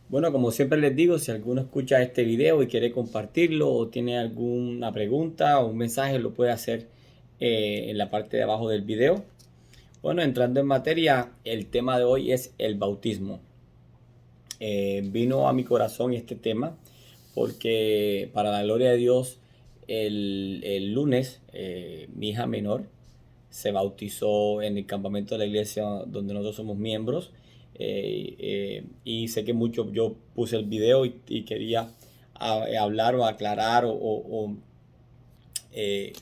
Bueno, como siempre les digo, si alguno escucha este video y quiere compartirlo o tiene alguna pregunta o un mensaje, lo puede hacer en la parte de abajo del video. Bueno, entrando en materia, el tema de hoy es el bautismo. Vino a mi corazón este tema porque para la gloria de Dios, el lunes mi hija menor se bautizó en el campamento de la iglesia donde nosotros somos miembros. Y sé que mucho yo puse el video y quería hablar o aclarar o, eh,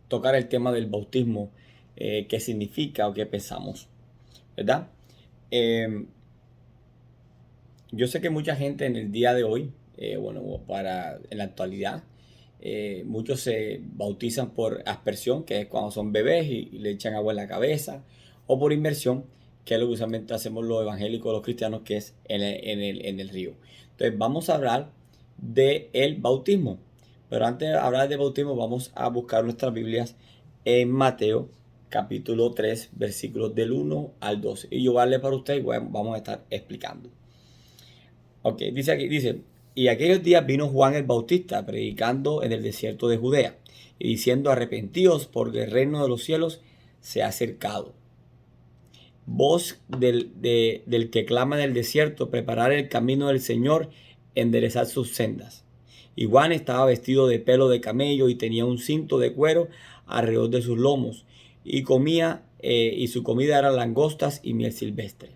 tocar el tema del bautismo, qué significa o qué pensamos, ¿verdad? Eh, yo sé que mucha gente en el día de hoy, en la actualidad, muchos se bautizan por aspersión, que es cuando son bebés y le echan agua en la cabeza, o por inmersión, que es lo que usualmente hacemos los evangélicos, los cristianos, que es en el río. Entonces vamos a hablar del bautismo. Pero antes de hablar de bautismo, vamos a buscar nuestras Biblias en Mateo capítulo 3, versículos del 1 al 12. Y yo voy a leer para ustedes y vamos a estar explicando. Ok, dice aquí, dice, y aquellos días vino Juan el Bautista predicando en el desierto de Judea y diciendo, arrepentíos porque el reino de los cielos se ha acercado. Voz del que clama en el desierto, preparar el camino del Señor, enderezar sus sendas. Y Juan estaba vestido de pelo de camello y tenía un cinto de cuero alrededor de sus lomos y comía, y su comida era langostas y miel silvestre.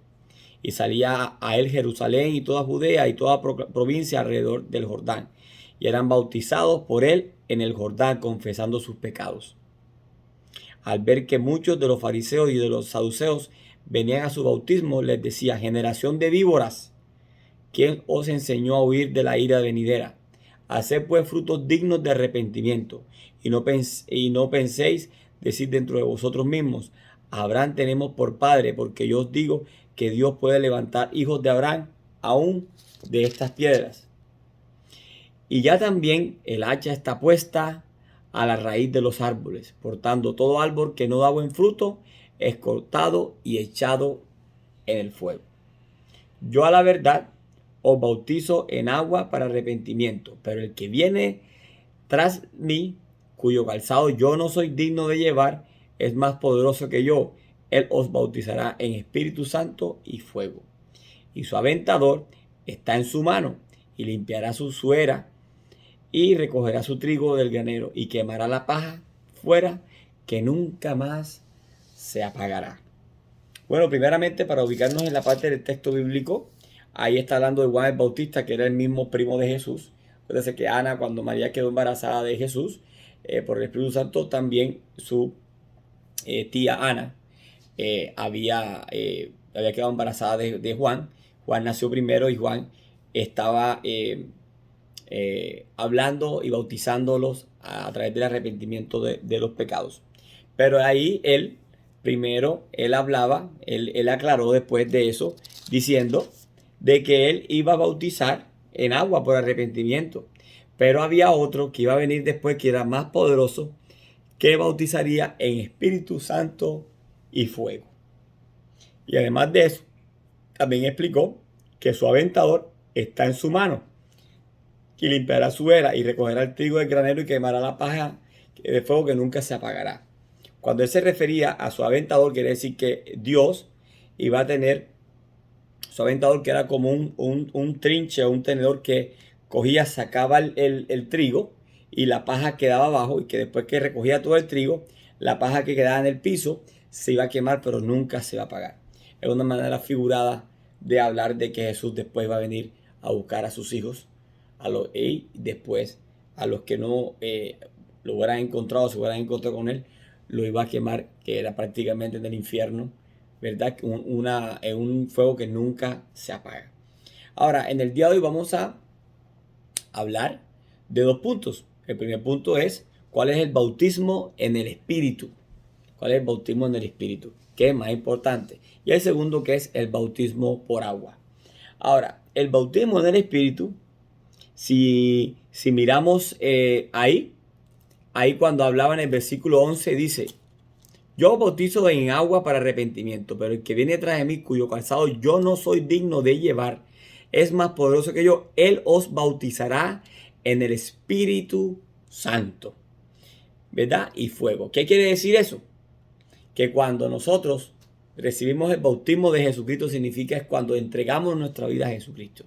Y salía a él Jerusalén y toda Judea y toda provincia alrededor del Jordán. Y eran bautizados por él en el Jordán, confesando sus pecados. Al ver que muchos de los fariseos y de los saduceos venían a su bautismo, les decía, generación de víboras, ¿quién os enseñó a huir de la ira venidera? Haced pues frutos dignos de arrepentimiento, y no penséis decir dentro de vosotros mismos, Abraham tenemos por padre, porque yo os digo que Dios puede levantar hijos de Abraham aún de estas piedras. Y ya también el hacha está puesta a la raíz de los árboles. Por tanto, todo árbol que no da buen fruto es cortado y echado en el fuego. Yo a la verdad os bautizo en agua para arrepentimiento, pero el que viene tras mí, cuyo calzado yo no soy digno de llevar, es más poderoso que yo. Él os bautizará en Espíritu Santo y fuego. Y su aventador está en su mano, y limpiará su suera, y recogerá su trigo del granero, y quemará la paja fuera, que nunca más se apagará. Bueno, primeramente para ubicarnos en la parte del texto bíblico, ahí está hablando de Juan el Bautista, que era el mismo primo de Jesús. Acuérdense que Ana, cuando María quedó embarazada de Jesús, por el Espíritu Santo, también su tía Ana había quedado embarazada de Juan. Juan nació primero y Juan estaba hablando y bautizándolos a través del arrepentimiento de los pecados. Pero ahí él hablaba, él aclaró después de eso, diciendo de que él iba a bautizar en agua por arrepentimiento. Pero había otro que iba a venir después que era más poderoso, que bautizaría en Espíritu Santo y fuego. Y además de eso, también explicó que su aventador está en su mano y limpiará su era y recogerá el trigo del granero y quemará la paja de fuego que nunca se apagará. Cuando él se refería a su aventador, quiere decir que Dios iba a tener su aventador, que era como un trinche o un tenedor que cogía, sacaba el trigo y la paja quedaba abajo, y que después que recogía todo el trigo, la paja que quedaba en el piso se iba a quemar, pero nunca se iba a apagar. Es una manera figurada de hablar de que Jesús después va a venir a buscar a sus hijos y después a los que no lo hubieran encontrado, se hubieran encontrado con él, lo iba a quemar, que era prácticamente en el infierno, ¿verdad? Un fuego que nunca se apaga. Ahora, en el día de hoy vamos a hablar de dos puntos. El primer punto es cuál es el bautismo en el Espíritu. ¿Cuál es el bautismo en el Espíritu? ¿Qué es más importante? Y el segundo, que es el bautismo por agua. Ahora, el bautismo en el Espíritu, si miramos ahí cuando hablaba en el versículo 11 dice, yo bautizo en agua para arrepentimiento, pero el que viene tras de mí, cuyo calzado yo no soy digno de llevar, es más poderoso que yo, Él os bautizará en el Espíritu Santo, ¿verdad? Y fuego. ¿Qué quiere decir eso? Que cuando nosotros recibimos el bautismo de Jesucristo, significa es cuando entregamos nuestra vida a Jesucristo.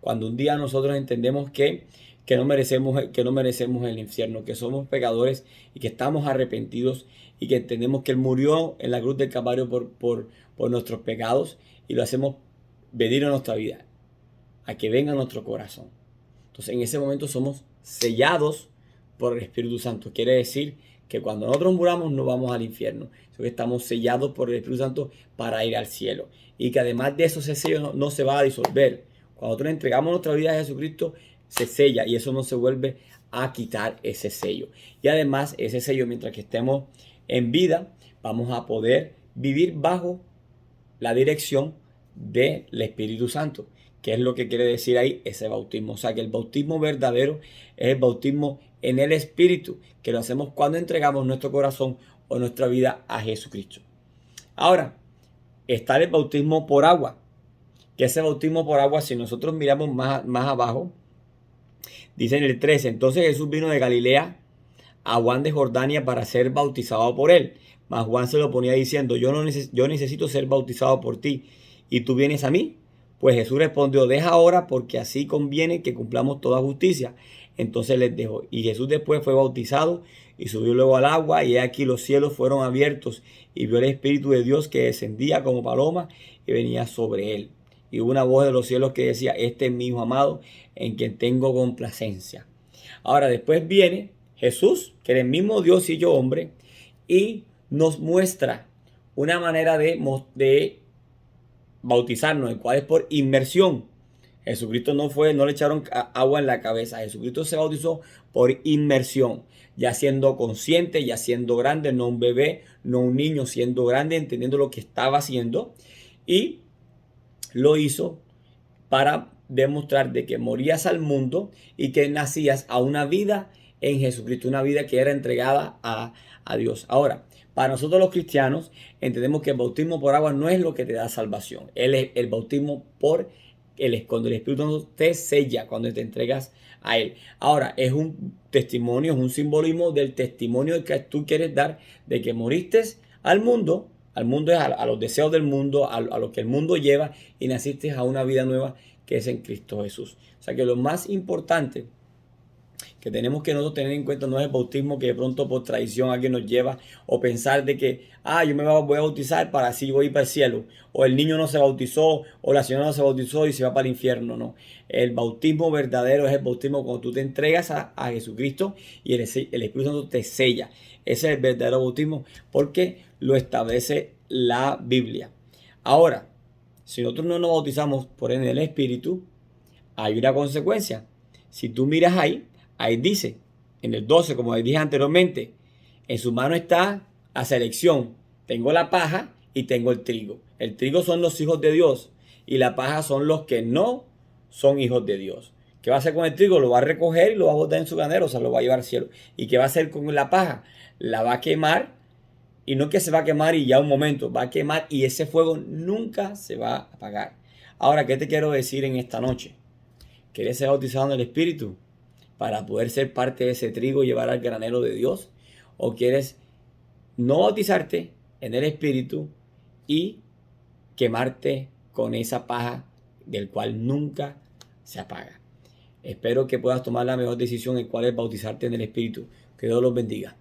Cuando un día nosotros entendemos que no merecemos el infierno, que somos pecadores y que estamos arrepentidos y que entendemos que Él murió en la cruz del Calvario por nuestros pecados y lo hacemos venir a nuestra vida, a que venga a nuestro corazón. Entonces en ese momento somos sellados por el Espíritu Santo. Quiere decir que cuando nosotros muramos no vamos al infierno, sino que estamos sellados por el Espíritu Santo para ir al cielo. Y que además de eso ese sello no se va a disolver. Cuando nosotros entregamos nuestra vida a Jesucristo, se sella y eso no se vuelve a quitar ese sello. Y además ese sello, mientras que estemos en vida, vamos a poder vivir bajo la dirección del Espíritu Santo. ¿Qué es lo que quiere decir ahí? Ese bautismo. O sea que el bautismo verdadero es el bautismo en el Espíritu, que lo hacemos cuando entregamos nuestro corazón o nuestra vida a Jesucristo. Ahora, está el bautismo por agua. Que ese bautismo por agua, si nosotros miramos más abajo, dice en el 13, entonces Jesús vino de Galilea a Juan de Jordania para ser bautizado por él. Mas Juan se lo ponía diciendo, yo necesito ser bautizado por ti, ¿y tú vienes a mí? Pues Jesús respondió, deja ahora, porque así conviene que cumplamos toda justicia. Entonces les dejó. Y Jesús después fue bautizado y subió luego al agua, y aquí los cielos fueron abiertos, y vio el Espíritu de Dios que descendía como paloma y venía sobre él. Y hubo una voz de los cielos que decía, este es mi Hijo amado, en quien tengo complacencia. Ahora después viene Jesús, que era el mismo Dios y hecho hombre, y nos muestra una manera de bautizarnos, el cual es por inmersión. Jesucristo no le echaron agua en la cabeza. Jesucristo se bautizó por inmersión, ya siendo consciente, ya siendo grande, no un bebé, no un niño, siendo grande, entendiendo lo que estaba haciendo. Y lo hizo para demostrar de que morías al mundo y que nacías a una vida en Jesucristo, una vida que era entregada a Dios. Ahora, para nosotros los cristianos, entendemos que el bautismo por agua no es lo que te da salvación. El bautismo cuando el Espíritu Santo te sella, cuando te entregas a Él. Ahora, es un testimonio, es un simbolismo del testimonio que tú quieres dar de que moriste al mundo es a los deseos del mundo, a lo que el mundo lleva, y naciste a una vida nueva que es en Cristo Jesús. O sea que lo más importante que tenemos que nosotros tener en cuenta no es el bautismo que de pronto por tradición alguien nos lleva, o pensar de que, yo me voy a bautizar para así voy para el cielo, o el niño no se bautizó, o la señora no se bautizó y se va para el infierno. No, el bautismo verdadero es el bautismo cuando tú te entregas a Jesucristo y el Espíritu Santo te sella. Ese es el verdadero bautismo porque lo establece la Biblia. Ahora, si nosotros no nos bautizamos por en el Espíritu, hay una consecuencia. Si tú miras ahí dice, en el 12, como dije anteriormente, en su mano está la selección. Tengo la paja y tengo el trigo. El trigo son los hijos de Dios y la paja son los que no son hijos de Dios. ¿Qué va a hacer con el trigo? Lo va a recoger y lo va a botar en su granero, o sea, lo va a llevar al cielo. ¿Y qué va a hacer con la paja? La va a quemar, y no que se va a quemar y ya un momento, va a quemar y ese fuego nunca se va a apagar. Ahora, ¿qué te quiero decir en esta noche? ¿Quieres ser bautizado en el Espíritu para poder ser parte de ese trigo y llevar al granero de Dios? ¿O quieres no bautizarte en el Espíritu y quemarte con esa paja del cual nunca se apaga? Espero que puedas tomar la mejor decisión, el cual es bautizarte en el Espíritu. Que Dios los bendiga.